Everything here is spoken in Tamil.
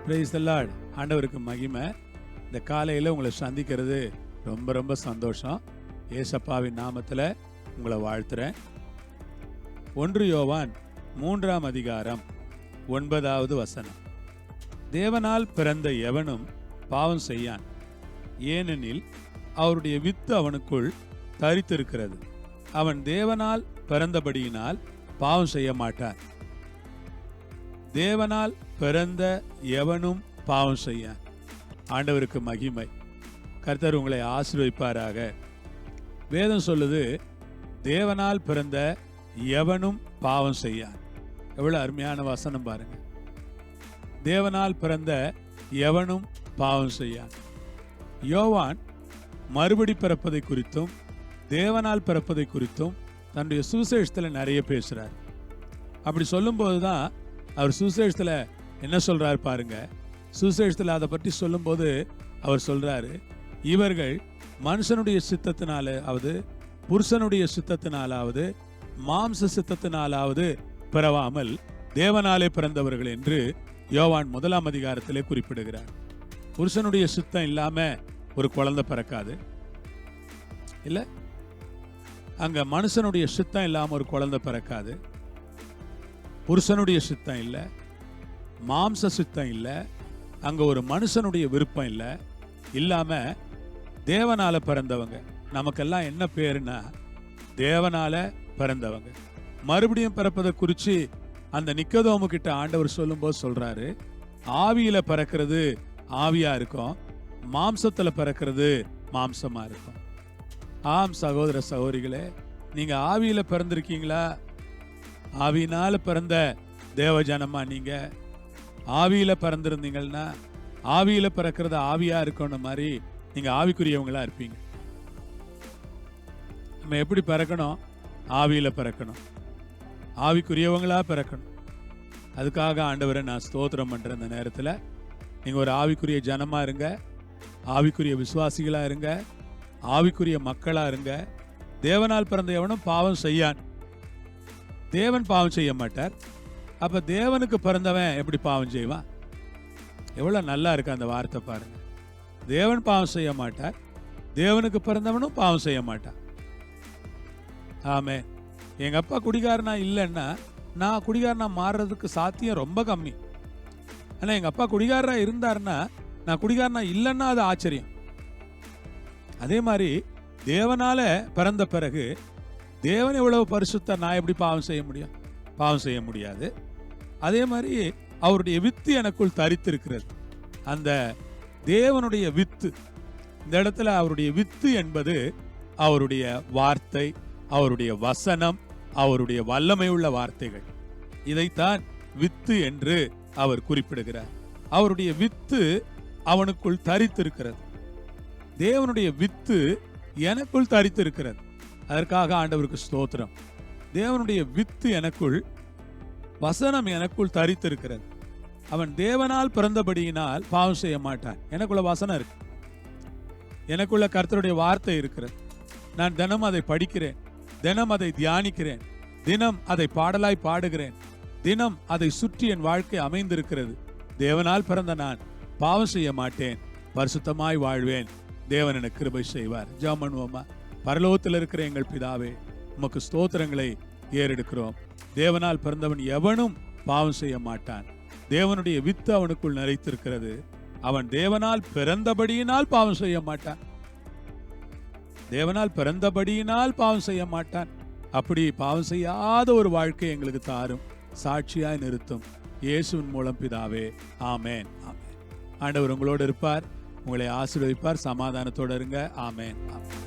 Praise the Lord. ஆண்டவருக்கு மகிமை. இந்த காலையில் உங்களை சந்திக்கிறது ரொம்ப ரொம்ப சந்தோஷம். ஏசப்பாவின் நாமத்தில் உங்களை வாழ்த்துறேன். 1 யோவான் 3ஆம் அதிகாரம் 9வது வசனம். தேவனால் பிறந்த எவனும் பாவம் செய்யான், ஏனெனில் அவருடைய வித்து அவனுக்குள் தரித்திருக்கிறது. அவன் தேவனால் பிறந்தபடியினால் பாவம் செய்ய மாட்டான். தேவனால் பிறந்த எவனும் பாவம் செய்யான். ஆண்டவருக்கு மகிமை. கர்த்தர் உங்களை ஆசீர்வதிப்பாராக. வேதம் சொல்லுது, தேவனால் பிறந்த எவனும் பாவம் செய்யான். எவ்வளவு அருமையான வசனம் பாருங்க. தேவனால் பிறந்த எவனும் பாவம் செய்யான். யோவான் மறுபடி பிறப்பதை குறித்தும் தேவனால் பிறப்பதை குறித்தும் தன்னுடைய சுவிசேஷத்தில் நிறைய பேசுறார். அப்படி சொல்லும்போது தான் அவர் சுவிசேஷத்தில் என்ன சொல்றாரு பாருங்க. சுவிசேஷத்தில் அதை பற்றி சொல்லும்போது அவர் சொல்றாரு, இவர்கள் மனுஷனுடைய சித்தத்தினாலாவது புருஷனுடைய சித்தத்தினாலாவது மாம்ச சித்தத்தினாலாவது பிறவாமல் தேவனாலே பிறந்தவர்கள் என்று யோவான் 1ஆம் அதிகாரத்திலே குறிப்பிடுகிறார். புருஷனுடைய சித்தம் இல்லாம ஒரு குழந்தை பிறக்காது இல்ல. அங்க மனுஷனுடைய சித்தம் இல்லாம ஒரு குழந்தை பிறக்காது. புருஷனுடைய சித்தம் இல்லை, மாம்ச சித்தம் இல்லை, அங்க ஒரு மனுஷனுடைய விருப்பம் இல்லை, இல்லாம தேவனால பிறந்தவங்க. நமக்கெல்லாம் என்ன பேருன்னா தேவனால பிறந்தவங்க. மறுபடியும் பிறப்பதை குறித்து அந்த நிக்கதோமு கிட்ட ஆண்டவர் சொல்லும்போது சொல்றாரு, ஆவியில பிறக்கிறது ஆவியா இருக்கும், மாம்சத்துல பிறக்கிறது மாம்சமா இருக்கும். ஆம் சகோதர சகோதரிகளே, நீங்க ஆவியில பிறந்திருக்கீங்களா? ஆவியினால பிறந்த தேவஜனமா நீங்க? ஆவியில பிறந்திருந்தீங்கன்னா ஆவியில பிறக்கிறது ஆவியா இருக்கணும் மாதிரி நீங்க ஆவிக்குரியவங்களா இருப்பீங்க. நம்ம எப்படி பிறக்கணும்? ஆவியில பிறக்கணும், ஆவிக்குரியவங்களா பிறக்கணும். அதுக்காக ஆண்டவரை நான் ஸ்தோத்திரம் பண்றேன். இந்த நேரத்தில் நீங்க ஒரு ஆவிக்குரிய ஜனமா இருங்க, ஆவிக்குரிய விசுவாசிகளா இருங்க, ஆவிக்குரிய மக்களா இருங்க. தேவனால் பிறந்த எவனும் பாவம் செய்யான். தேவன் பாவம் செய்ய மாட்டார். அப்ப தேவனுக்கு பிறந்தவன் எப்படி பாவம் செய்வான்? எவ்வளவு நல்லா இருக்கு அந்த வார்த்தை பாருங்க. தேவன் பாவம் செய்ய மாட்டார், தேவனுக்கு பிறந்தவனும் பாவம் செய்ய மாட்டான். ஆமே. எங்க அப்பா குடிகாரனா இல்லைன்னா நான் குடிகாரனா மாறுறதுக்கு சாத்தியம் ரொம்ப கம்மி. ஆனா எங்க அப்பா குடிகாரனா இருந்தாருன்னா நான் குடிகாரனா இல்லைன்னா அது ஆச்சரியம். அதே மாதிரி தேவனால பிறந்த பிறகு தேவன் எவ்வளவு பரிசுத்த, நான் எப்படி பாவம் செய்ய முடியும்? பாவம் செய்ய முடியாது. அதே மாதிரி அவருடைய வித்து எனக்குள் தரித்திருக்கிறது. அந்த தேவனுடைய வித்து, இந்த இடத்துல அவருடைய வித்து என்பது அவருடைய வார்த்தை, அவருடைய வசனம், அவருடைய வல்லமை உள்ள வார்த்தைகள். இதைத்தான் வித்து என்று அவர் குறிப்பிடுகிறார். அவருடைய வித்து அவனுக்குள் தரித்திருக்கிறது. தேவனுடைய வித்து எனக்குள் தரித்திருக்கிறது. அதற்காக ஆண்டவருக்கு ஸ்தோத்திரம். தேவனுடைய வித்து எனக்குள், வசனம் எனக்குள் தரித்திருக்கிறது. அவன் தேவனால் பிறந்தபடியினால் பாவம் செய்ய மாட்டான். எனக்குள்ள வசனம் இருக்கு, எனக்குள்ள கர்த்தருடைய வார்த்தை இருக்கிறது. நான் தினம் அதை படிக்கிறேன், தினம் அதை தியானிக்கிறேன், தினம் அதை பாடலாய் பாடுகிறேன், தினம் அதை சுற்றி என் வாழ்க்கை அமைந்திருக்கிறது. தேவனால் பிறந்த நான் பாவம் செய்ய மாட்டேன், பரிசுத்தமாய் வாழ்வேன். தேவன் எனக்கு கிருபை செய்வார். ஜெபம் பண்ணுவோமா? பரலோகத்தில் இருக்கிற எங்கள் பிதாவே, உமக்கு ஸ்தோத்திரங்களை ஏறெடுக்கிறோம். தேவனால் பிறந்தவன் எவனும் பாவம் செய்ய மாட்டான். தேவனுடைய வித்து அவனுக்குள் நிறைத்திருக்கிறது. அவன் தேவனால் பிறந்தபடியினால் பாவம் செய்ய மாட்டான். தேவனால் பிறந்தபடியினால் பாவம் செய்ய மாட்டான். அப்படி பாவம் செய்யாத ஒரு வாழ்க்கை எங்களுக்கு தாரும், சாட்சியாய் நிறுத்தும். இயேசுவின் மூலம் பிதாவே, ஆமேன். ஆமேன். ஆண்டவர் உங்களோடு இருப்பார், உங்களை ஆசீர்வதிப்பார். சமாதானத்தோடு இருங்க. ஆமேன். ஆமேன்.